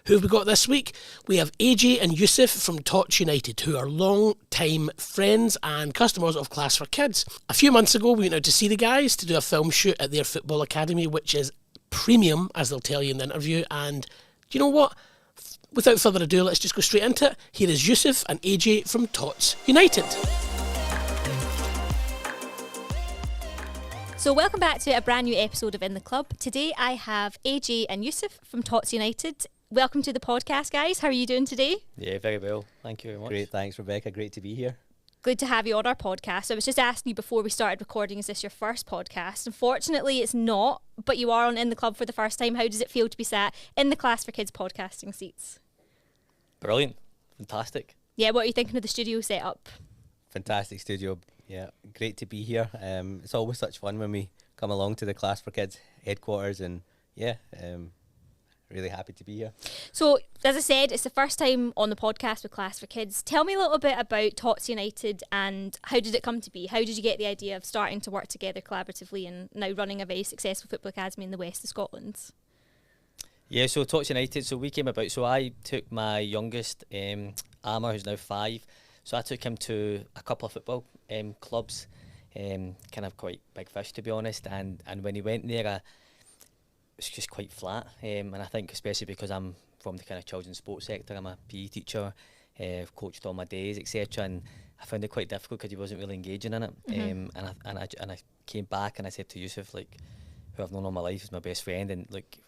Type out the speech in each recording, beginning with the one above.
Who have we got this week? We have Ajay and Yousif from Tots United, who are long-time friends and customers of ClassForKids. A few months ago, we went out to see the guys to do a film shoot at their football academy, which is premium, as they'll tell you in the interview. And do you know what? Without further ado, let's just go straight into it. Here is Yousif and Ajay from Tots United. So welcome back to a brand new episode of In the Club. Today I have Ajay and Yousif from Tots United. Welcome to the podcast, guys. How are you doing today? Yeah, very well. Thank you very much. Great, thanks, Rebecca. Great to be here. Good to have you on our podcast. I was just asking you before we started recording, is this your first podcast? Unfortunately, it's not, but you are on In the Club for the first time. How does it feel to be sat in the ClassForKids podcasting seats? Brilliant. Fantastic. Yeah, what are you thinking of the studio setup? Fantastic studio. Yeah, great to be here. It's always such fun when we come along to the ClassForKids headquarters, and really happy to be here. So, as I said, it's the first time on the podcast with ClassForKids. Tell me a little bit about Tots United and how did it come to be? How did you get the idea of starting to work together collaboratively and now running a very successful football academy in the west of Scotland? Yeah, so Tots United, so we came about, so I took my youngest, Amar, who's now 5, so I took him to a couple of football clubs, kind of quite big fish to be honest, and when he went there, it was just quite flat, and I think especially because I'm from the kind of children's sports sector, I'm a PE teacher, I've coached all my days, etc., and I found it quite difficult because he wasn't really engaging in it, and I came back and I said to Yousif, like, who I've known all my life, is my best friend, and like,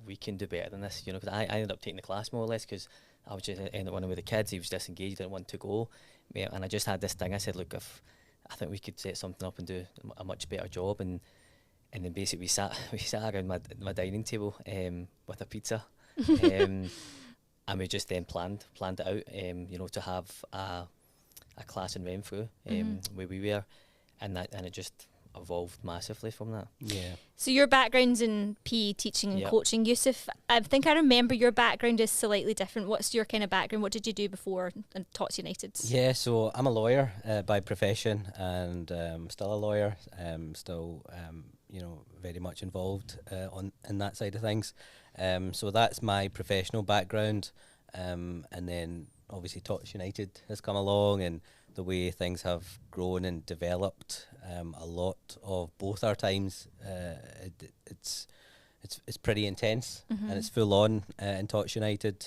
we can do better than this, you know, because I ended up taking the class more or less because I was just ended up running with the kids. He was disengaged, didn't want to go, and I just had this thing. I said, look, if I think we could set something up and do a much better job, and then basically we sat around my dining table with a pizza, and we just then planned it out, you know, to have a class in Renfrew where we were, and it just evolved massively from that. Yeah. So your background's in PE teaching and coaching. Yousif, I think I remember your background is slightly different. What's your kind of background? What did you do before in Tots United? Yeah, so I'm a lawyer by profession, and still a lawyer. You know, very much involved in that side of things. So that's my professional background, and then obviously Tots United has come along, and the way things have grown and developed, a lot of both our times, it's pretty intense, and it's full on in Tots United.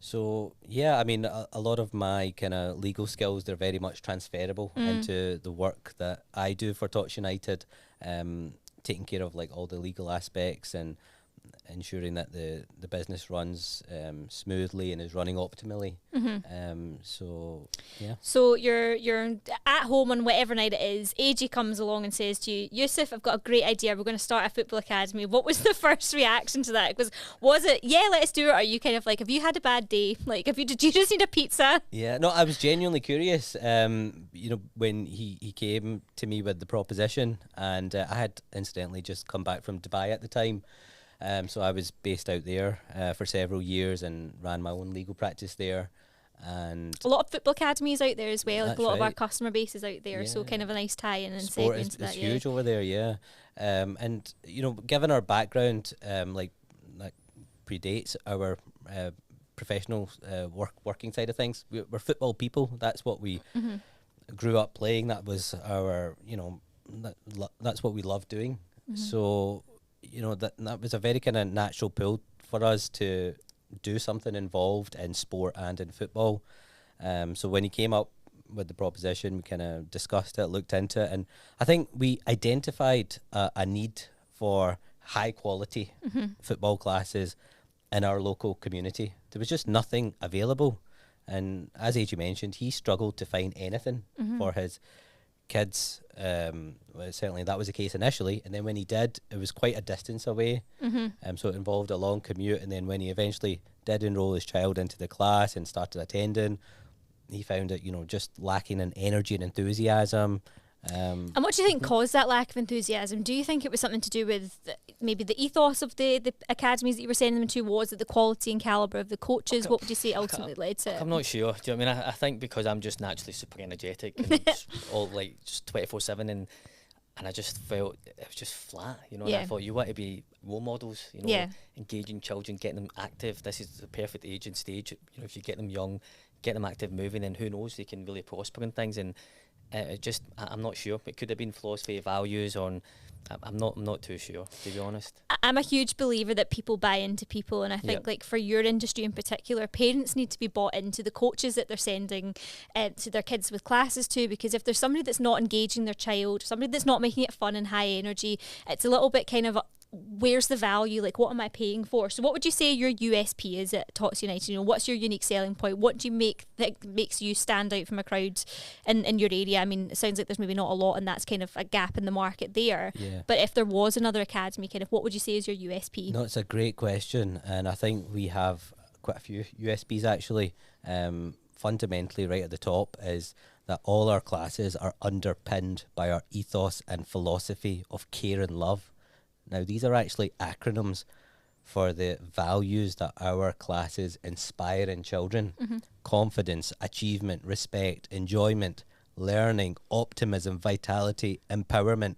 So yeah, I mean, a lot of my kind of legal skills, they're very much transferable into the work that I do for Tots United, taking care of like all the legal aspects and ensuring that the business runs smoothly and is running optimally. So yeah. So you're at home on whatever night it is. Ajay comes along and says to you, Yousif, I've got a great idea. We're going to start a football academy. What was the first reaction to that? Was it, yeah, let's do it? Or are you kind of like, have you had a bad day? Like, did you just need a pizza? Yeah, no, I was genuinely curious. You know, when he came to me with the proposition, and I had incidentally just come back from Dubai at the time. So I was based out there for several years and ran my own legal practice there. And a lot of football academies out there as well. Like a lot right. of our customer base is out there, so kind of a nice tie-in and sport segue into that. It's huge over there, yeah. And you know, given our background, like predates our professional working side of things. We're football people. That's what we grew up playing. That was our, you know, that's what we loved doing. So, you know, that was a very kind of natural pull for us to do something involved in sport and in football. So when he came up with the proposition, we kind of discussed it, looked into it, and I think we identified a need for high quality football classes in our local community. There was just nothing available, and as Ajay mentioned, he struggled to find anything for his kids. Well, certainly that was the case initially, and then when he did, it was quite a distance away, so it involved a long commute. And then when he eventually did enroll his child into the class and started attending, he found it, you know, just lacking in energy and enthusiasm. And what do you think caused that lack of enthusiasm? Do you think it was something to do with maybe the ethos of the academies that you were sending them to? Was it the quality and calibre of the coaches? What would you say ultimately led to it? I'm not sure. Do you know what I mean? I think because I'm just naturally super energetic and all like just 24/7, and and I just felt it was just flat, you know. Yeah. And I thought, you want to be role models, you know, Yeah. engaging children, getting them active. This is the perfect age and stage. You know, if you get them young, get them active, moving, and who knows, they can really prosper in things. And I'm not sure. It could have been philosophy, values, on. I'm not too sure, to be honest. I'm a huge believer that people buy into people, and I think Yep. like for your industry in particular, parents need to be bought into the coaches that they're sending to their kids with classes to, because if there's somebody that's not engaging their child, somebody that's not making it fun and high energy, it's a little bit kind of where's the value? Like, what am I paying for? So what would you say your USP is at Tots United? You know, what's your unique selling point? What do you make that makes you stand out from a crowd in your area? I mean, it sounds like there's maybe not a lot, and that's kind of a gap in the market there. Yeah. But if there was another academy, kind of, what would you say is your USP? No, it's a great question, and I think we have quite a few USPs actually. Fundamentally, right at the top is that all our classes are underpinned by our ethos and philosophy of care and love. Now, these are actually acronyms for the values that our classes inspire in children. Confidence, achievement, respect, enjoyment, learning, optimism, vitality, empowerment.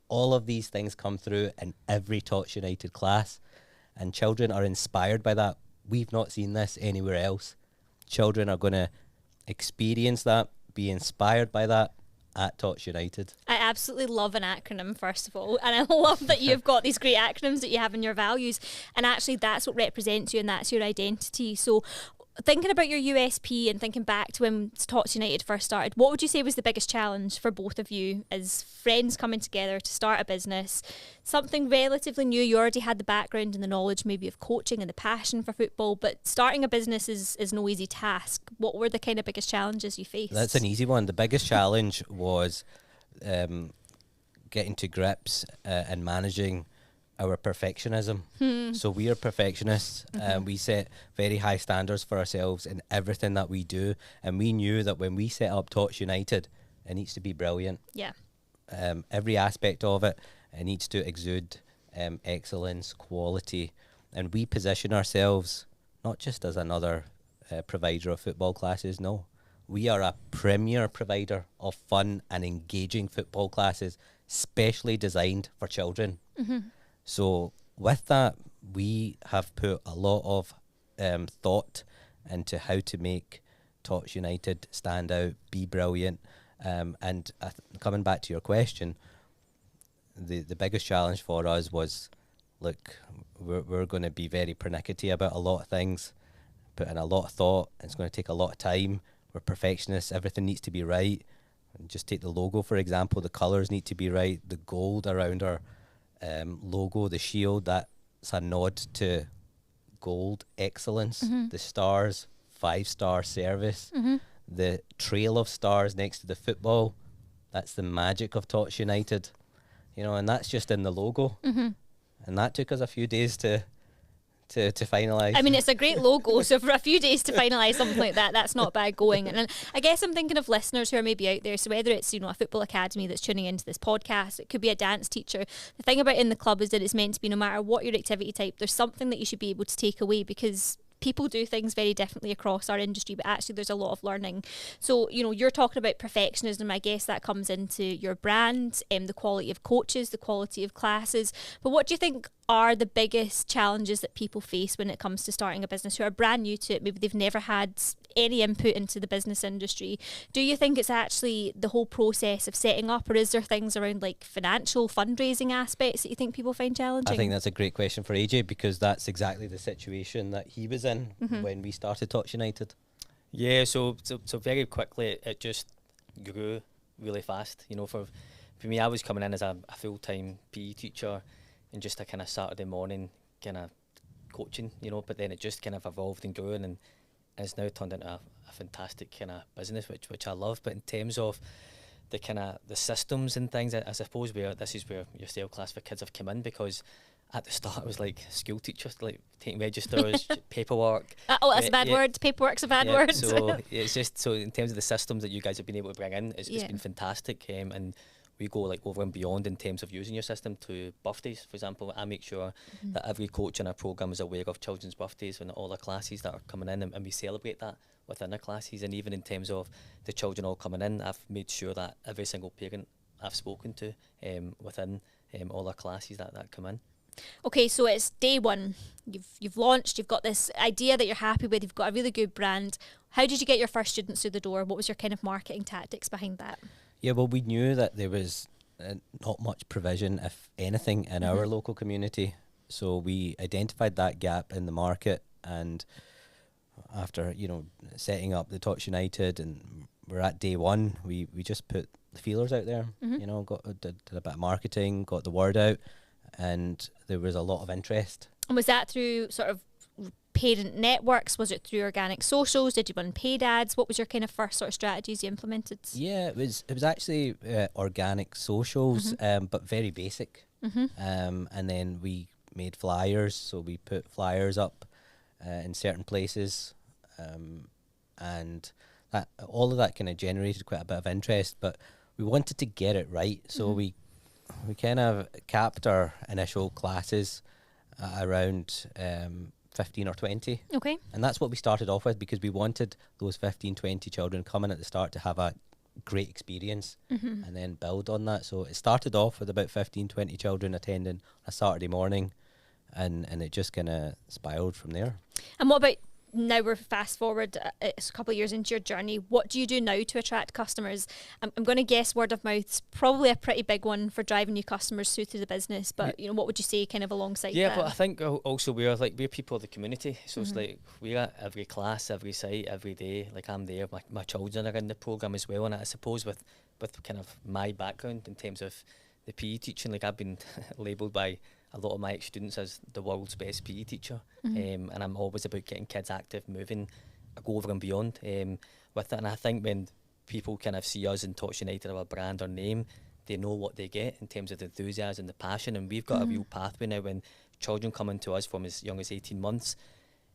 All of these things come through in every Tots United class, and children are inspired by that. We've not seen this anywhere else. Children are going to experience that, be inspired by that at Tots United. I absolutely love an acronym, first of all, and I love that you've got these great acronyms that you have in your values, and actually that's what represents you and that's your identity. So thinking about your USP and thinking back to when Tots United first started, what would you say was the biggest challenge for both of you as friends coming together to start a business? Something relatively new. You already had the background and the knowledge maybe of coaching and the passion for football, but starting a business is no easy task. What were the kind of biggest challenges you faced? That's an easy one. The biggest challenge was getting to grips and managing our perfectionism. So we are perfectionists, and we set very high standards for ourselves in everything that we do, and we knew that when we set up Tots United, it needs to be brilliant. Yeah. Every aspect of it needs to exude excellence, quality, and we position ourselves not just as another provider of football classes. No, we are a premier provider of fun and engaging football classes, specially designed for children. So with that, we have put a lot of thought into how to make Tots United stand out, be brilliant. And coming back to your question, the biggest challenge for us was, look, we're going to be very pernickety about a lot of things, put in a lot of thought. It's going to take a lot of time. We're perfectionists. Everything needs to be right. And just take the logo, for example. The colours need to be right. The gold around our logo, the shield, that's a nod to gold excellence. The stars, 5-star service. The trail of stars next to the football, that's the magic of Tots United, you know, and that's just in the logo. And that took us a few days to finalise. I mean, it's a great logo, so for a few days to finalise something like that, that's not bad going. And I guess I'm thinking of listeners who are maybe out there, so whether it's, you know, a football academy that's tuning into this podcast, it could be a dance teacher. The thing about in the club is that it's meant to be, no matter what your activity type, there's something that you should be able to take away, because people do things very differently across our industry, but actually there's a lot of learning. So, you know, you're talking about perfectionism. I guess that comes into your brand, the quality of coaches, the quality of classes. But what do you think are the biggest challenges that people face when it comes to starting a business, who are brand new to it? Maybe they've never had any input into the business industry. Do you think it's actually the whole process of setting up, or is there things around like financial fundraising aspects that you think people find challenging? I think that's a great question for AJ, because that's exactly the situation that he was in when we started Tots United. Yeah, so very quickly it just grew really fast. You know, for me, I was coming in as a full-time PE teacher and just a kind of Saturday morning kind of coaching, you know, but then it just kind of evolved and grew, and it's now turned into a fantastic kind of business, which I love. But in terms of the kind of the systems and things, I suppose this is where yourself, ClassForKids, have come in, because at the start it was like school teachers, like taking registers, paperwork. Oh, that's a bad word. Paperwork's a bad word. So it's just, so in terms of the systems that you guys have been able to bring in, it's been fantastic, and we go like over and beyond in terms of using your system to birthdays. For example, I make sure that every coach in our programme is aware of children's birthdays and all the classes that are coming in, and we celebrate that within our classes. And even in terms of the children all coming in, I've made sure that every single parent I've spoken to within all our classes that come in. Okay, so it's day one. You've launched. You've got this idea that you're happy with. You've got a really good brand. How did you get your first students through the door? What was your kind of marketing tactics behind that? Yeah, well, we knew that there was not much provision, if anything, in our local community. So we identified that gap in the market, and after setting up the Tots United, and we're at day one, we just put the feelers out there. Did a bit of marketing, got the word out, and there was a lot of interest. And was that through sort of parent networks? Was it through organic socials? Did you run paid ads? What was your kind of first sort of strategies you implemented? Yeah, it was actually organic socials, but very basic. And then we made flyers, so we put flyers up in certain places, and that all of that kind of generated quite a bit of interest. But we wanted to get it right, so we kind of capped our initial classes around 15 or 20. Okay. And that's what we started off with, because we wanted those 15, 20 children coming at the start to have a great experience and then build on that. So it started off with about 15, 20 children attending a Saturday morning, and it just kind of spiraled from there. And what about now? We're fast forward a couple of years into your journey. What do you do now to attract customers? I'm going to guess word of mouth's probably a pretty big one for driving new customers through to the business. But what would you say kind of alongside that? Yeah, but I think also we're people of the community. So it's like we're at every class, every site, every day. Like I'm there, my children are in the programme as well. And I suppose with kind of my background in terms of the PE teaching, like I've been labelled by a lot of my ex-students as the world's best PE teacher, and I'm always about getting kids active, moving, go over and beyond with it. And I think when people kind of see us in Tots United, our brand, our name, they know what they get in terms of the enthusiasm, the passion, and we've got a real pathway now. When children come into us from as young as 18 months,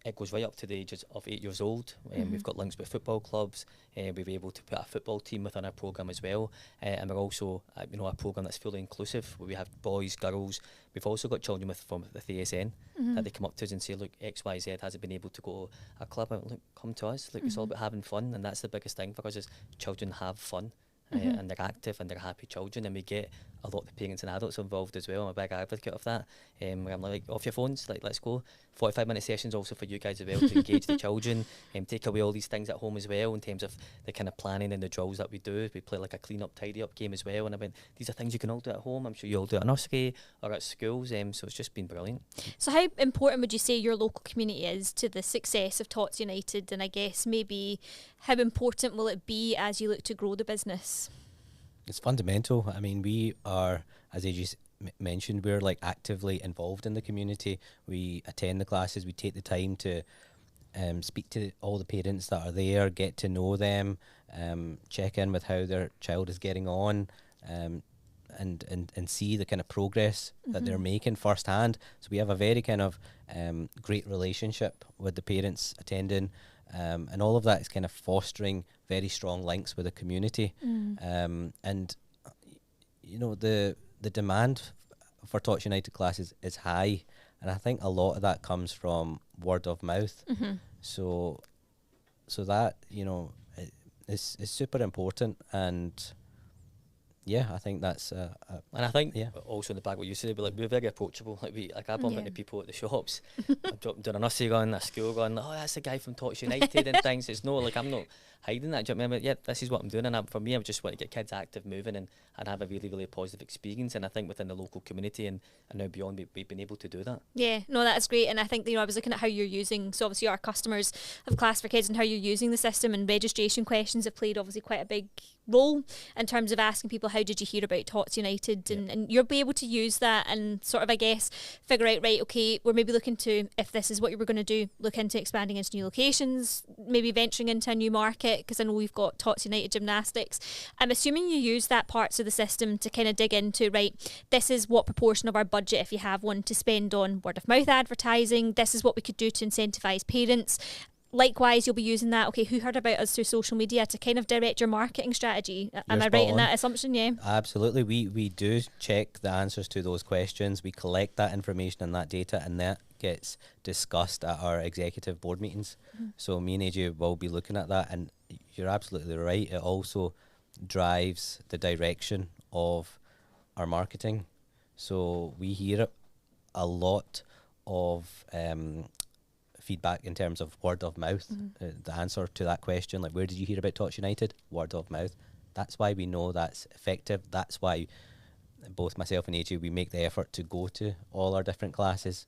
it goes right up to the age of 8 years old. We've got links with football clubs. We're able to put a football team within our programme as well. And we're also, a programme that's fully inclusive, where we have boys, girls. We've also got children from the ASN that they come up to us and say, look, XYZ hasn't been able to go to a club. Look, come to us. Look, it's all about having fun. And that's the biggest thing for us, is children have fun. And they're active and they're happy children, and we get a lot of the parents and adults involved as well. I'm a big advocate of that. Where I'm like, off your phones, like let's go. 45-minute sessions also for you guys as well, to engage the children and take away all these things at home as well, in terms of the kind of planning and the drills that we do. We play like a clean up, tidy up game as well. And I mean, these are things you can all do at home. I'm sure you all do at nursery or at schools. So it's just been brilliant. So how important would you say your local community is to the success of Tots United? And I guess maybe how important will it be as you look to grow the business? It's fundamental. I mean, we are, as Ajay mentioned, we're like actively involved in the community. We attend the classes, we take the time to speak to all the parents that are there, get to know them, check in with how their child is getting on, and see the kind of progress that they're making firsthand. So we have a very kind of great relationship with the parents attending, and all of that is kind of fostering very strong links with the community. And the demand for Tots United classes is high, and I think a lot of that comes from word of mouth. So that is super important. And yeah, I think that's and I think also in the back what you said, we're very approachable. I bump into people at the shops. I'm doing a nursery run, a school run. Oh, that's the guy from Tots United and things. It's no, like, I'm not hiding that. Do you know what I mean? Yeah, this is what I'm doing, and for me, I just want to get kids active, moving, and have a really, really positive experience. And I think within the local community and now beyond, we've been able to do that. Yeah, no, that's great. And I think I was looking at how you're using. So obviously, our customers of ClassForKids and how you're using the system, and registration questions have played obviously quite a big role in terms of asking people, how did you hear about Tots United? And you'll be able to use that and sort of, I guess, figure out, right, okay, we're maybe looking to, if this is what you were going to do, look into expanding into new locations, maybe venturing into a new market, because I know we've got Tots United Gymnastics. I'm assuming you use that parts of the system to kind of dig into, right, this is what proportion of our budget, if you have one, to spend on word of mouth advertising. This is what we could do to incentivise parents. Likewise, you'll be using that, okay, who heard about us through social media, to kind of direct your marketing strategy. Am I right in that assumption? Yeah. Absolutely. We do check the answers to those questions. We collect that information and that data, and that gets discussed at our executive board meetings. So me and AJ will be looking at that, and you're absolutely right. It also drives the direction of our marketing. So we hear a lot of feedback in terms of word of mouth. The answer to that question, like, where did you hear about Tots United? Word of mouth. That's why we know that's effective. That's why both myself and AJ, we make the effort to go to all our different classes,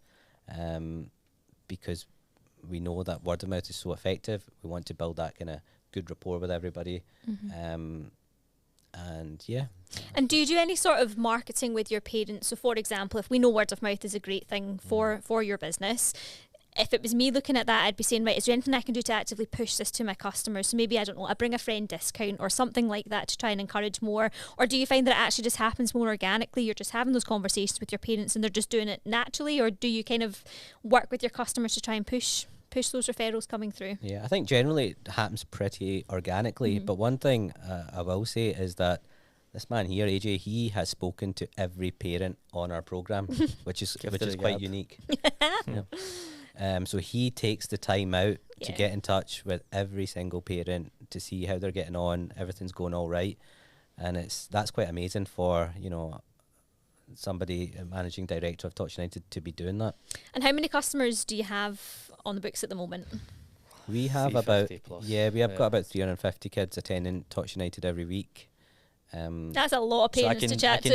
because we know that word of mouth is so effective. We want to build that kind of good rapport with everybody. And yeah. And do you do any sort of marketing with your parents? So, for example, if we know word of mouth is a great thing for your business, if it was me looking at that, I'd be saying, right, is there anything I can do to actively push this to my customers? So maybe, I don't know, I bring a friend discount or something like that to try and encourage more. Or do you find that it actually just happens more organically? You're just having those conversations with your parents and they're just doing it naturally? Or do you kind of work with your customers to try and push those referrals coming through? Yeah, I think generally it happens pretty organically. But one thing I will say is that this man here, AJ, he has spoken to every parent on our program, which is quite unique. So he takes the time out to get in touch with every single parent to see how they're getting on, everything's going all right, and that's quite amazing for, you know, somebody, a managing director of Tots United, to be doing that. And how many customers do you have on the books at the moment? We have about plus. we have got about 350 kids attending Tots United every week. That's a lot of parents to chat to.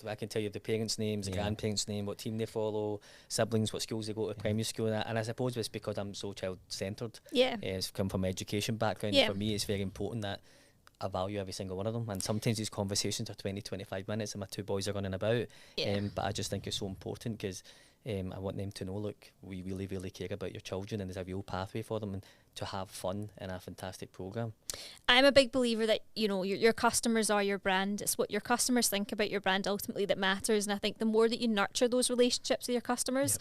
I can tell you the parents' names, the grandparents' name, what team they follow, siblings, what schools they go to, primary school, and I suppose it's because I'm so child-centred. Yeah. It's come from an education background. For me, it's very important that I value every single one of them, and sometimes these conversations are 20-25 minutes and my two boys are running about, but I just think it's so important because I want them to know, look, we really, really care about your children and there's a real pathway for them and to have fun in a fantastic programme. I'm a big believer that, you know, your customers are your brand. It's what your customers think about your brand ultimately that matters. And I think the more that you nurture those relationships with your customers,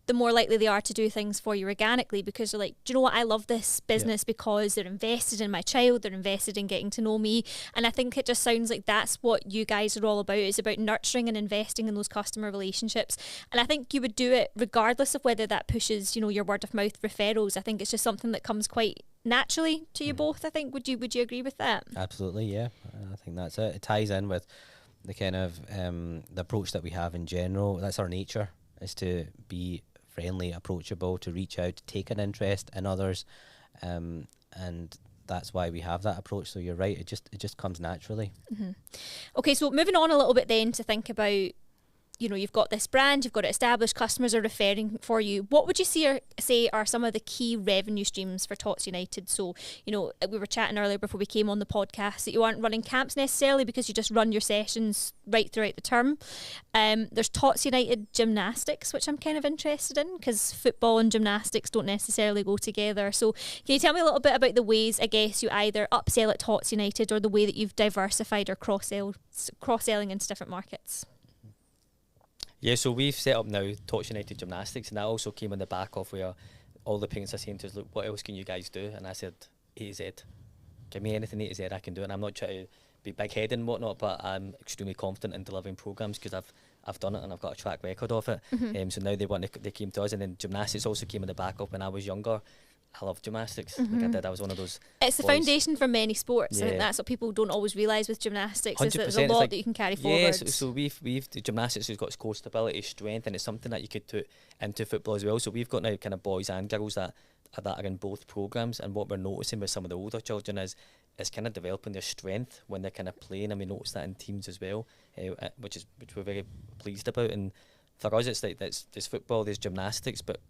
the more likely they are to do things for you organically, because they're like, do you know what, I love this business because they're invested in my child, they're invested in getting to know me. And I think it just sounds like that's what you guys are all about. It's about nurturing and investing in those customer relationships. And I think you would do it regardless of whether that pushes, you know, your word of mouth referrals. I think it's just something that comes quite naturally to you both. I think would you agree with that? Absolutely, yeah. I think that's it. It ties in with the kind of the approach that we have in general. That's our nature, is to be friendly, approachable, to reach out, to take an interest in others, and that's why we have that approach. So you're right, it just comes naturally. Okay, so moving on a little bit then to think about, you know, you've got this brand, you've got it established, customers are referring for you. What would you say are some of the key revenue streams for Tots United? So, you know, we were chatting earlier before we came on the podcast that you aren't running camps necessarily because you just run your sessions right throughout the term. There's Tots United gymnastics, which I'm kind of interested in because football and gymnastics don't necessarily go together. So can you tell me a little bit about the ways, I guess, you either upsell at Tots United or the way that you've diversified or cross-selling into different markets? Yeah, so we've set up now Tots United Gymnastics, and that also came on the back of where all the parents are saying to us, look, what else can you guys do? And I said, A to Z. Give me anything A to Z I can do. And I'm not trying to be big-headed and whatnot, but I'm extremely confident in delivering programmes because I've done it and I've got a track record of it. So now they came to us, and then gymnastics also came on the back of when I was younger. I love gymnastics. Like I did. I was one of those. It's the foundation for many sports. I think that's what people don't always realise with gymnastics. Is that there's a lot that you can carry forward. Yeah, so we've the gymnastics has got core stability, strength, and it's something that you could put into football as well. So we've got now kind of boys and girls that are in both programmes. And what we're noticing with some of the older children is kind of developing their strength when they're kind of playing, and we notice that in teams as well, which we're very pleased about. And for us, it's like there's football, there's gymnastics, but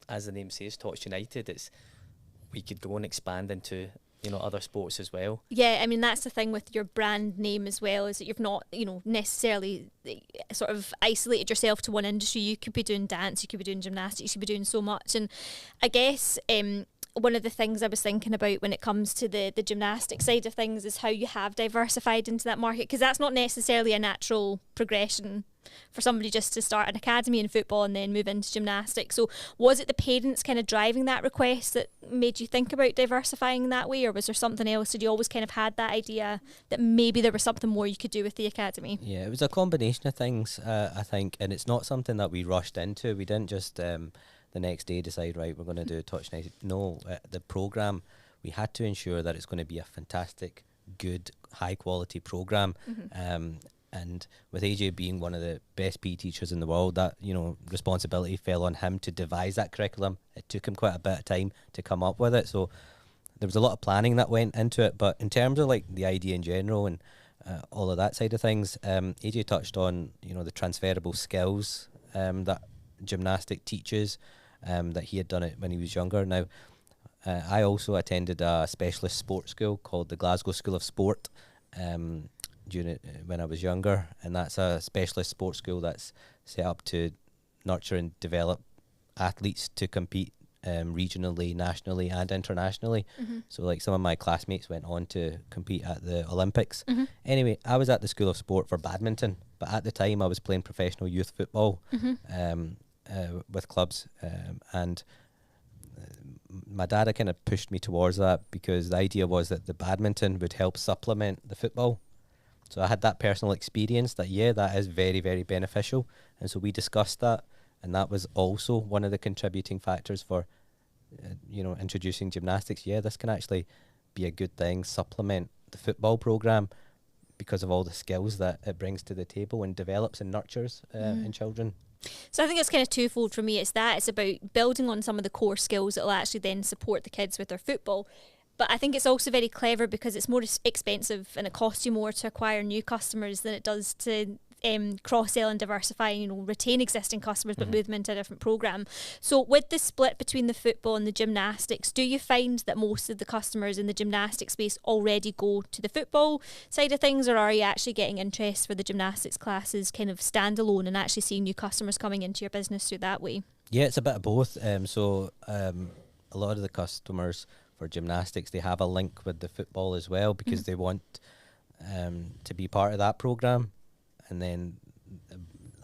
as the name says, Tots United, we could go and expand into, you know, other sports as well. Yeah, I mean, that's the thing with your brand name as well, is that you've not, you know, necessarily sort of isolated yourself to one industry. You could be doing dance, you could be doing gymnastics, you could be doing so much. And I guess one of the things I was thinking about when it comes to the gymnastic side of things is how you have diversified into that market, because that's not necessarily a natural progression for somebody just to start an academy in football and then move into gymnastics. So was it the parents kind of driving that request that made you think about diversifying that way, or was there something else? Did you always kind of had that idea that maybe there was something more you could do with the academy? Yeah, it was a combination of things, I think, and it's not something that we rushed into. We didn't just the next day decide, right, we're going to do Tots United. No, the programme, we had to ensure that it's going to be a fantastic good, high quality program. And with AJ being one of the best PE teachers in the world, that, you know, responsibility fell on him to devise that curriculum. It took him quite a bit of time to come up with it, so there was a lot of planning that went into it. But in terms of like the idea in general and all of that side of things, AJ touched on, you know, the transferable skills that gymnastic teaches, that he had done it when he was younger. Now, I also attended a specialist sports school called the Glasgow School of Sport when I was younger, and that's a specialist sports school that's set up to nurture and develop athletes to compete regionally, nationally and internationally. So like some of my classmates went on to compete at the Olympics. Anyway, I was at the School of Sport for badminton, but at the time I was playing professional youth football with clubs, and my dad had kind of pushed me towards that because the idea was that the badminton would help supplement the football. So I had that personal experience that, yeah, that is very, very beneficial. And so we discussed that. And that was also one of the contributing factors for, you know, introducing gymnastics. Yeah, this can actually be a good thing, supplement the football program because of all the skills that it brings to the table and develops and nurtures in children. So I think it's kind of twofold for me. It's about building on some of the core skills that will actually then support the kids with their football. But I think it's also very clever because it's more expensive and it costs you more to acquire new customers than it does to cross-sell and diversify, you know, retain existing customers but move them into a different programme. So with the split between the football and the gymnastics, do you find that most of the customers in the gymnastics space already go to the football side of things, or are you actually getting interest for the gymnastics classes kind of standalone and actually seeing new customers coming into your business through that way? Yeah, it's a bit of both. A lot of the customers for gymnastics, they have a link with the football as well because they want to be part of that programme. And then,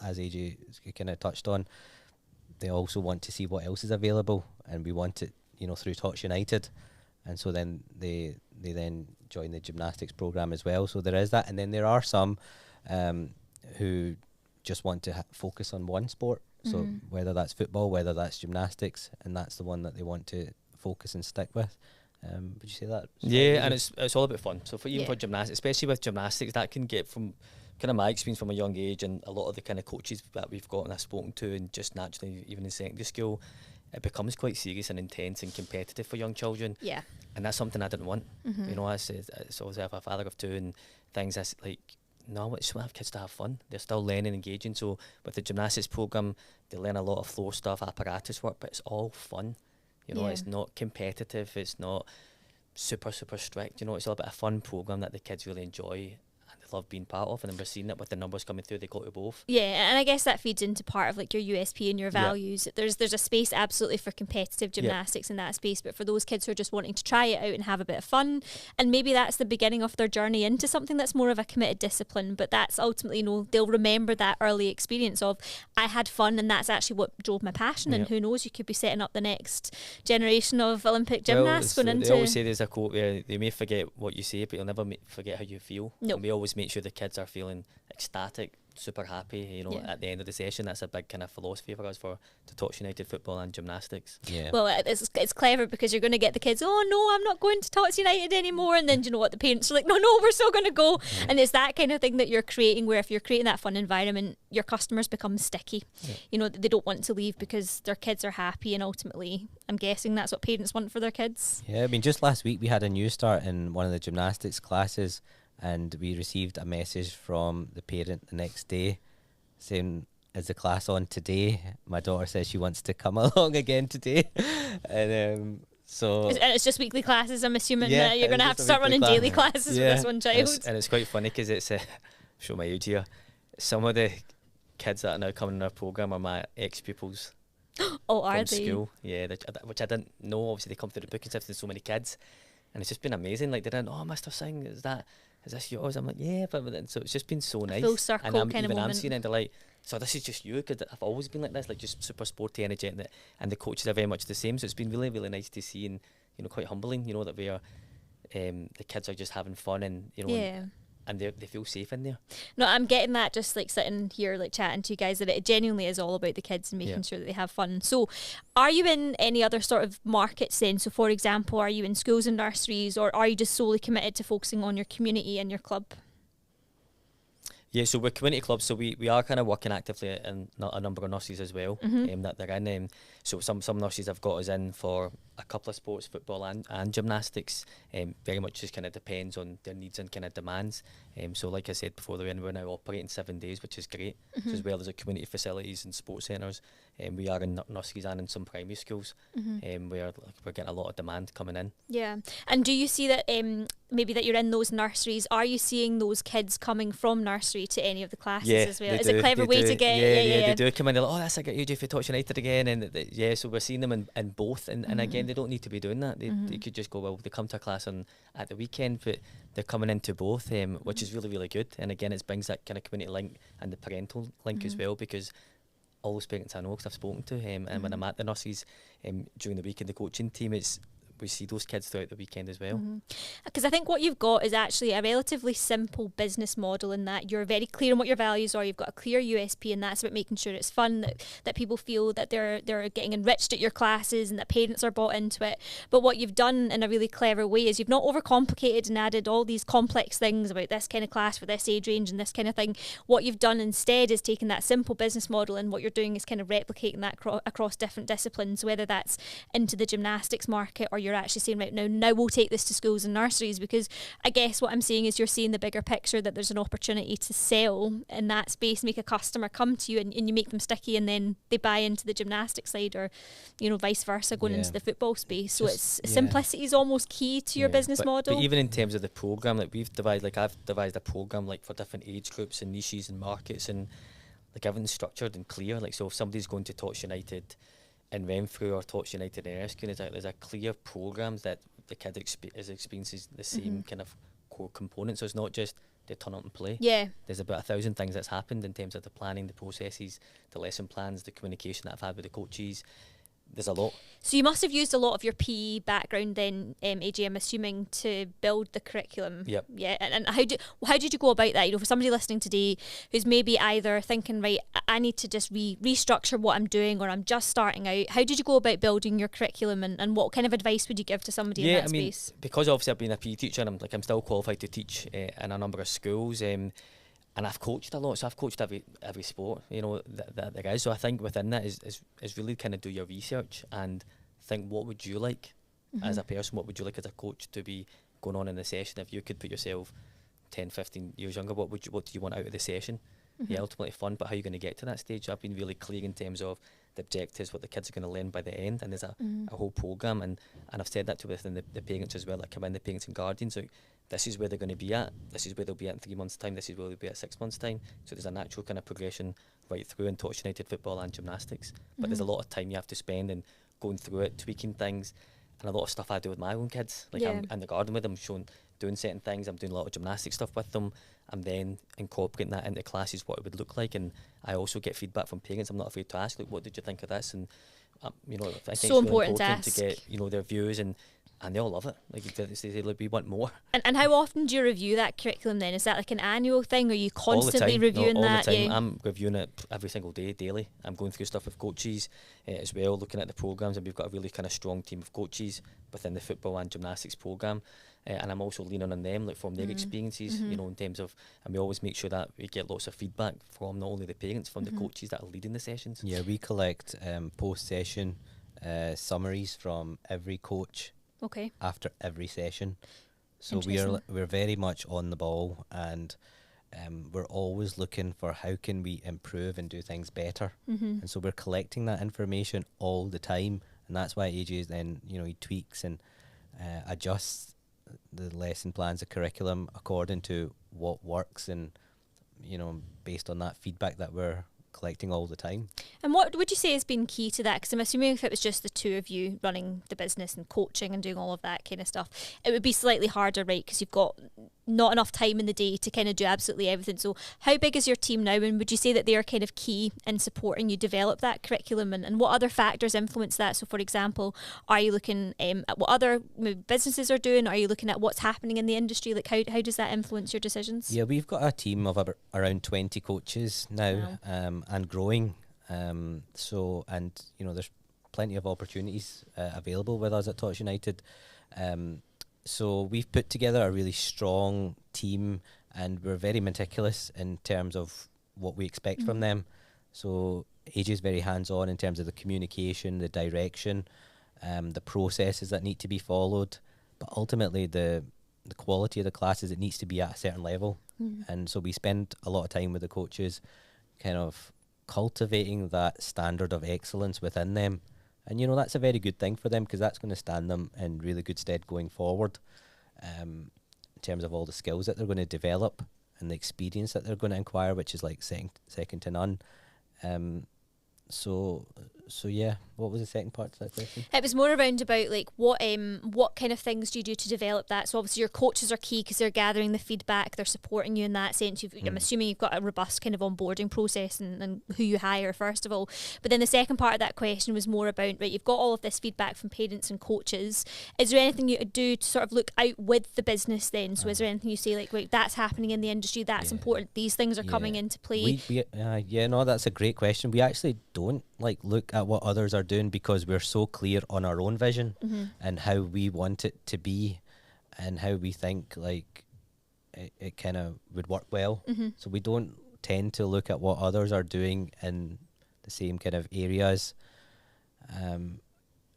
as AJ kind of touched on, they also want to see what else is available, and we want it, you know, through Tots United, and so then they then join the gymnastics program as well. So there is that, and then there are some who just want to focus on one sport. So whether that's football, whether that's gymnastics, and that's the one that they want to focus and stick with. Would you say that? Yeah, and it's all about fun. So for even for gymnastics, especially with gymnastics, that can get from kind of my experience from a young age, and a lot of the kind of coaches that we've got and I've spoken to, and just naturally even in secondary school, it becomes quite serious and intense and competitive for young children. Yeah. And that's something I didn't want. You know, I said, so obviously I have a father of two and things. That's like, no, I just want to have kids to have fun. They're still learning, engaging. So with the gymnastics program, they learn a lot of floor stuff, apparatus work, but it's all fun. You know, it's not competitive. It's not super strict. You know, it's all about a fun program that the kids really enjoy and they love being part of. And then we're seeing it with the numbers coming through. They go to both. Yeah, and I guess that feeds into part of like your USP and your values. There's a space absolutely for competitive gymnastics in that space, but for those kids who are just wanting to try it out and have a bit of fun, and maybe that's the beginning of their journey into something that's more of a committed discipline. But that's ultimately, you know, they'll remember that early experience of I had fun, and that's actually what drove my passion. And who knows, you could be setting up the next generation of Olympic gymnasts going into. They always say there's a quote where they may forget what you say, but you'll never forget how you feel. No. And we always make sure the kids are feeling ecstatic, super happy, you know, at the end of the session. That's a big kind of philosophy for us for the Tots United football and gymnastics. Yeah. Well, it's clever because you're going to get the kids, oh no, I'm not going to Tots United anymore, and then do you know what, the parents are like, no, we're still going to go. And it's that kind of thing that you're creating, where if you're creating that fun environment, your customers become sticky. You know, they don't want to leave because their kids are happy, and ultimately I'm guessing that's what parents want for their kids. Yeah, I mean, just last week we had a new start in one of the gymnastics classes, and we received a message from the parent the next day saying, is the class on today? My daughter says she wants to come along again today. And so... And it's just weekly classes, I'm assuming that you're going to have to start running daily classes with this one child. And it's quite funny because it's, show my age here, some of the kids that are now coming in our programme are my ex-pupils. Oh, are from they? School. Yeah, which I didn't know. Obviously, they come through the book and stuff, there's so many kids. And it's just been amazing. Like, they didn't, oh, Mr. Singh, is this yours? I'm like, yeah, but so it's just been so nice. Full circle and kind of moment. I'm seeing it, and they're like, so this is just you? Because I've always been like this, like just super sporty, energetic, and the coaches are very much the same. So it's been really, really nice to see, and, you know, quite humbling, you know, that we are, the kids are just having fun, and, you know, and they feel safe in there. No, I'm getting that just like sitting here like chatting to you guys, that it genuinely is all about the kids and making Yeah. sure that they have fun. So are you in any other sort of markets then? So for example, are you in schools and nurseries, or are you just solely committed to focusing on your community and your club? Yeah, so we're community clubs, so we are kind of working actively in a number of nurseries as well, that they're in. So some nurseries have got us in for a couple of sports, football and gymnastics. Very much just kind of depends on their needs and kind of demands. So like I said before, we're now operating 7 days, which is great. So as well as the community facilities and sports centres, we are in nurseries and in some primary schools, where we're getting a lot of demand coming in. Yeah. And do you see that maybe that you're in those nurseries, are you seeing those kids coming from nursery to any of the classes as well? They Is do, it a clever they way do. to get... They do come in, they're like, oh, that's like you do for Tots United again. And so we're seeing them in both. And again, they don't need to be doing that. They could just go, well, they come to a class at the weekend, but they're coming into both, which is really, really good. And again, it brings that kind of community link and the parental link as well, because all those parents I know, because I've spoken to, and when I'm at the nurseries during the week in the coaching team, we see those kids throughout the weekend as well. Because I think what you've got is actually a relatively simple business model, in that you're very clear on what your values are. You've got a clear USP, and that's about making sure it's fun, that people feel that they're getting enriched at your classes and that parents are bought into it. But what you've done in a really clever way is you've not overcomplicated and added all these complex things about this kind of class for this age range and this kind of thing. What you've done instead is taken that simple business model, and what you're doing is kind of replicating that across different disciplines, whether that's into the gymnastics market, or you're actually saying, right, now we'll take this to schools and nurseries. Because I guess what I'm saying is you're seeing the bigger picture, that there's an opportunity to sell in that space, make a customer come to you, and you make them sticky, and then they buy into the gymnastics side, or vice versa, going into the football space. So simplicity is almost key to your business model. But even in terms of the programme, I've devised a programme like for different age groups and niches and markets, and like everything's structured and clear. Like, so if somebody's going to Tots United in Renfrew or Tots United in Erskine, there's a clear programme that the kid experiences the same kind of core components. So it's not just they turn up and play. Yeah. There's about 1,000 things that's happened in terms of the planning, the processes, the lesson plans, the communication that I've had with the coaches. There's a lot. So you must have used a lot of your PE background then, AJ, I'm assuming, to build the curriculum. Yep. Yeah. And how did you go about that? For somebody listening today who's maybe either thinking, right, I need to just restructure what I'm doing, or I'm just starting out. How did you go about building your curriculum, and what kind of advice would you give to somebody in that space? Because obviously I've been a PE teacher, and I'm still qualified to teach in a number of schools. And I've coached a lot, so I've coached every sport, that there is. So I think within that is really kind of do your research and think, what would you like as a person, what would you like as a coach to be going on in the session? If you could put yourself 10, 15 years younger, what do you want out of the session? Yeah, ultimately fun, but how are you going to get to that stage? So I've been really clear in terms of the objectives, what the kids are going to learn by the end, and there's a whole programme, and I've said that to within the parents as well, that come in, the parents and guardians, like, this is where they're going to be at, this is where they'll be at in 3 months' time, this is where they'll be at 6 months' time. So there's a natural kind of progression right through in Tots United football and gymnastics. But there's a lot of time you have to spend in going through it, tweaking things, and a lot of stuff I do with my own kids. Like, I'm in the garden with them, doing certain things, I'm doing a lot of gymnastic stuff with them, I'm then incorporating that into classes, what it would look like. And I also get feedback from parents. I'm not afraid to ask, like, what did you think of this? And I think it's so really important to ask. to get their views, and they all love it. Like, they say, like, we want more. And how often do you review that curriculum then? Is that like an annual thing? Or are you constantly all the time. reviewing all that? the time. Yeah. I'm reviewing it every single day, daily. I'm going through stuff with coaches as well, looking at the programmes, and we've got a really kind of strong team of coaches within the football and gymnastics programme. And I'm also leaning on them, like, from their experiences, in terms of, and we always make sure that we get lots of feedback from not only the parents, from the coaches that are leading the sessions. Yeah, we collect post-session summaries from every coach Okay. after every session. So we're very much on the ball, and we're always looking for how can we improve and do things better. And so we're collecting that information all the time, and that's why AJ then he tweaks and adjusts the lesson plans, the curriculum according to what works, and based on that feedback that we're collecting all the time. And what would you say has been key to that? Because I'm assuming if it was just the two of you running the business and coaching and doing all of that kind of stuff, it would be slightly harder, right? Because you've got not enough time in the day to kind of do absolutely everything. So how big is your team now, and would you say that they are kind of key in supporting you develop that curriculum, and what other factors influence that? So for example, are you looking at what other maybe businesses are doing? Are you looking at what's happening in the industry? Like how does that influence your decisions? Yeah, we've got a team of around 20 coaches now. Wow. And growing. So, and you know, there's plenty of opportunities available with us at Tots United. So we've put together a really strong team, and we're very meticulous in terms of what we expect from them. So AJ is very hands-on in terms of the communication, the direction, the processes that need to be followed. But ultimately, the quality of the classes, it needs to be at a certain level. And so we spend a lot of time with the coaches, kind of cultivating that standard of excellence within them. And, you know, that's a very good thing for them, because that's going to stand them in really good stead going forward, in terms of all the skills that they're going to develop and the experience that they're going to acquire, which is like second to none. So yeah, what was the second part to that question? It was more around about like what kind of things do you do to develop that? So obviously your coaches are key because they're gathering the feedback, they're supporting you in that sense. I'm assuming you've got a robust kind of onboarding process and who you hire first of all. But then the second part of that question was more about, right, you've got all of this feedback from parents and coaches. Is there anything you could do to sort of look out with the business then? So is there anything you say like, right, that's happening in the industry, that's important, these things are coming into play? No, that's a great question. We actually don't like look at what others are doing, because we're so clear on our own vision and how we want it to be and how we think like it kind of would work well. So we don't tend to look at what others are doing in the same kind of areas.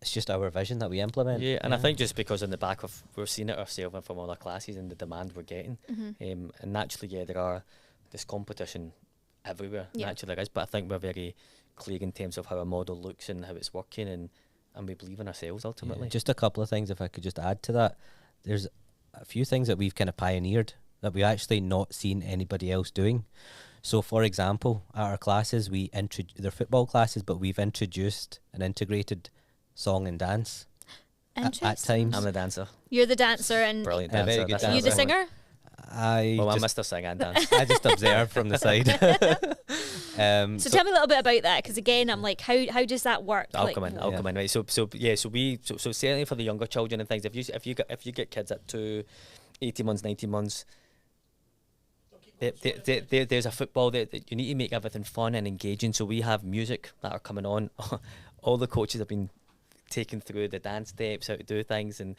It's just our vision that we implement. Yeah, and I think just because on the back of, we're seeing it ourselves and from all our classes and the demand we're getting, and naturally, there's competition everywhere, naturally there is, but I think we're very clear in terms of how our model looks and how it's working, and we believe in ourselves ultimately. Just a couple of things, if I could just add to that. There's a few things that we've kind of pioneered that we've actually not seen anybody else doing. So for example, at our classes, they're football classes, but we've introduced an integrated song and dance at times. I'm the dancer. You're the dancer, and Brilliant A very dancer. good That's dancer. you the singer? Well, I'm Mr. Sing and Dance. I just observe from the side. So tell me a little bit about that, because again, I'm like, how does that work? I'll come in. Right. So certainly for the younger children and things, if you get kids at 18 months, 19 months, there's a football that you need to make everything fun and engaging. So we have music that are coming on. All the coaches have been taken through the dance steps, how to do things, and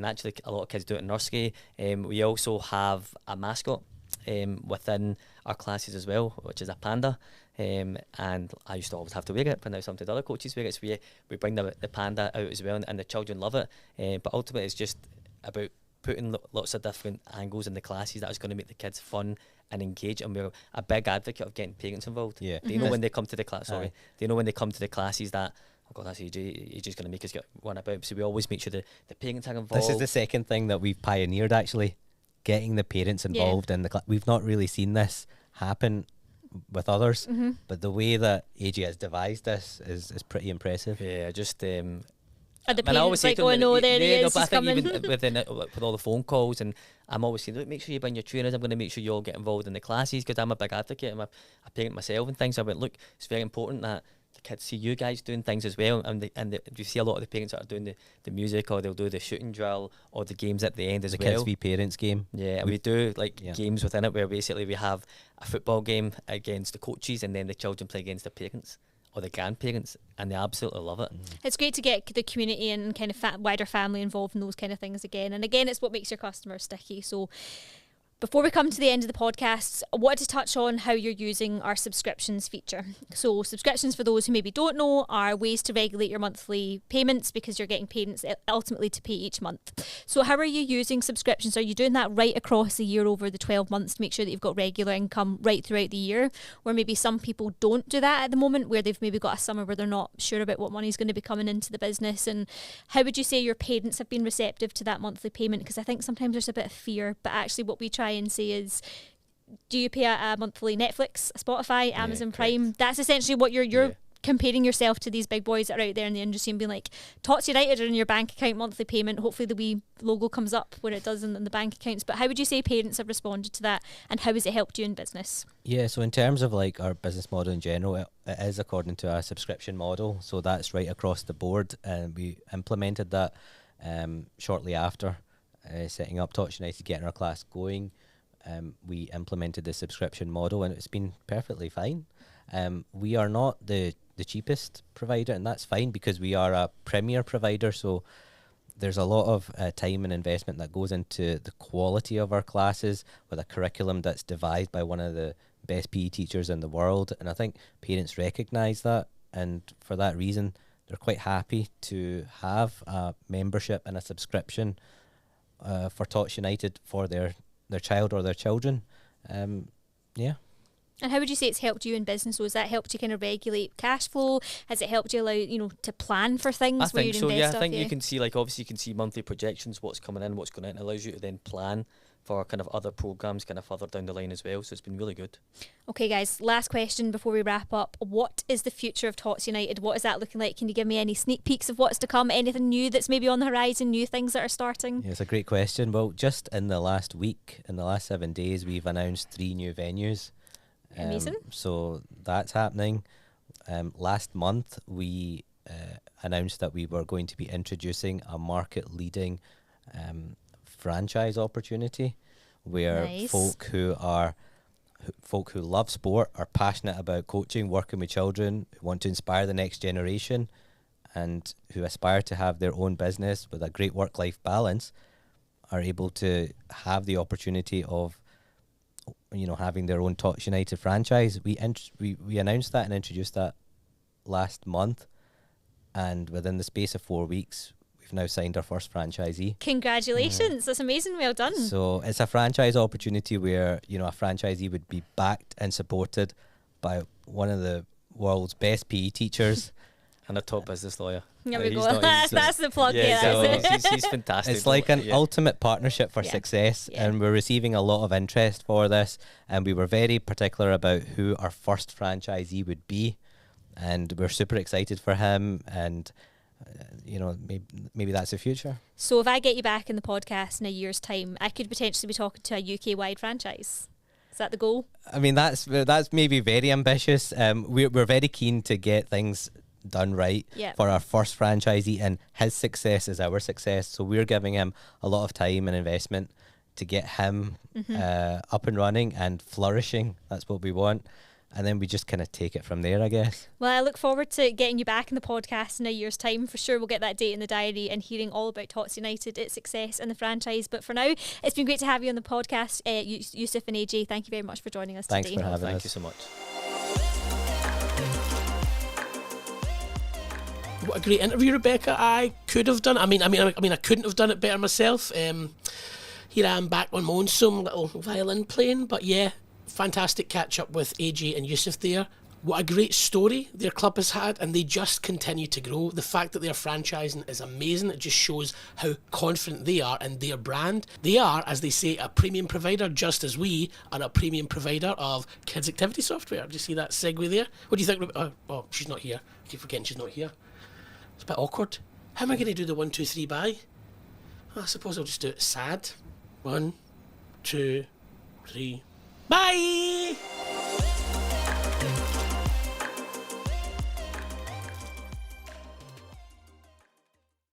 actually a lot of kids do it in nursery. We also have a mascot within our classes as well, which is a panda. And I used to always have to wear it, but now sometimes other coaches wear it. So we bring the panda out as well, and the children love it. But ultimately, it's just about putting lots of different angles in the classes that is going to make the kids fun and engage. And we're a big advocate of getting parents involved. Yeah. They know when they come to the class. They know when they come to the classes that, oh God, that's AJ. AJ's going to make us get one about. So we always make sure the parents are involved. This is the second thing that we've pioneered, actually, getting the parents involved in the class. We've not really seen this happen with others, but the way that AJ has devised this is pretty impressive. Yeah, just. Are the parents like, oh no, there he is, but I he's think coming? even with all the phone calls, and I'm always saying, look, make sure you bring your trainers. I'm going to make sure you all get involved in the classes, because I'm a big advocate. I'm a parent myself and things. I went, look, it's very important that the kids see you guys doing things as well, and you see a lot of the parents that are doing the music, or they'll do the shooting drill or the games at the end as well. The Kids v Parents game. Yeah, and we do games within it where basically we have a football game against the coaches, and then the children play against the parents or the grandparents, and they absolutely love it. It's great to get the community and kind of wider family involved in those kind of things again. And again, it's what makes your customers sticky. So before we come to the end of the podcast, I wanted to touch on how you're using our subscriptions feature. So subscriptions, for those who maybe don't know, are ways to regulate your monthly payments, because you're getting payments ultimately to pay each month. So how are you using subscriptions? Are you doing that right across the year over the 12 months to make sure that you've got regular income right throughout the year? Or maybe some people don't do that at the moment, where they've maybe got a summer where they're not sure about what money's going to be coming into the business. And how would you say your parents have been receptive to that monthly payment? Because I think sometimes there's a bit of fear, but actually what we try and say is do you pay a monthly Netflix, Spotify, Amazon Prime? correct. That's essentially what you're Yeah. comparing yourself to these big boys that are out there in the industry and being like, Tots United are in your bank account monthly payment. Hopefully the wee logo comes up when it does in the bank accounts. But how would you say parents have responded to that, and how has it helped you in business? Yeah, so in terms of like our business model in general, it is according to a subscription model. So that's right across the board, and we implemented that shortly after setting up Tots United, getting our class going. We implemented the subscription model, and it's been perfectly fine. We are not the cheapest provider, and that's fine because we are a premier provider. So there's a lot of time and investment that goes into the quality of our classes with a curriculum that's devised by one of the best PE teachers in the world. And I think parents recognise that, and for that reason, they're quite happy to have a membership and a subscription for Tots United for their child or their children. Yeah. And how would you say it's helped you in business? So has that helped you kind of regulate cash flow? Has it helped you allow, to plan for things? I where think you so. invest Yeah, I stuff, think you can see, like, obviously you can see monthly projections, what's coming in, what's going out, and it allows you to then plan for kind of other programs kind of further down the line as well. So it's been really good. Okay, guys, last question before we wrap up. What is the future of Tots United? What is that looking like? Can you give me any sneak peeks of what's to come? Anything new that's maybe on the horizon? New things that are starting? Yeah, it's a great question. Well, just in the last week, in the last 7 days, we've announced 3 new venues. Amazing. So that's happening. Last month, we announced that we were going to be introducing a market-leading franchise opportunity where Nice. folk who love sport, are passionate about coaching, working with children, who want to inspire the next generation, and who aspire to have their own business with a great work-life balance, are able to have the opportunity of having their own Tots United franchise. We announced that and introduced that last month, and within the space of 4 weeks, we've now signed our first franchisee. Congratulations. That's amazing. Well done. So it's a franchise opportunity where, a franchisee would be backed and supported by one of the world's best PE teachers. And a top business lawyer. There Uh, we he's go. not- he's- That's the plug. Yeah, Yeah, exactly. that's it. He's fantastic. It's like an Yeah. ultimate partnership for Yeah. success, Yeah. and we're receiving a lot of interest for this, and we were very particular about who our first franchisee would be, and we're super excited for him, and maybe that's the future. So if I get you back in the podcast in a year's time, I could potentially be talking to a UK-wide franchise. Is that the goal? I mean, that's maybe very ambitious. We're very keen to get things done right Yeah. for our first franchisee, and his success is our success. So we're giving him a lot of time and investment to get him up and running and flourishing. That's what we want. And then we just kind of take it from there, I guess. Well, I look forward to getting you back in the podcast in a year's time. For sure, we'll get that date in the diary and hearing all about Tots United, its success and the franchise. But for now, it's been great to have you on the podcast. Yousif and Ajay, thank you very much for joining us Thanks today. for having Thank us. you so much. What a great interview, Rebecca. I could have done. I mean, I couldn't have done it better myself. Here I am back on my own, some little violin playing. But yeah, fantastic catch up with AJ and Yousif there. What a great story their club has had, and they just continue to grow. The fact that they're franchising is amazing. It just shows how confident they are in their brand. They are, as they say, a premium provider, just as we are a premium provider of kids activity software. Do you see that segue there? What do you think? Oh, she's not here. I keep forgetting she's not here. It's a bit awkward. How am I going to do the 1, 2, 3 bye? I suppose I'll just do it sad. 1, 2, 3. Bye!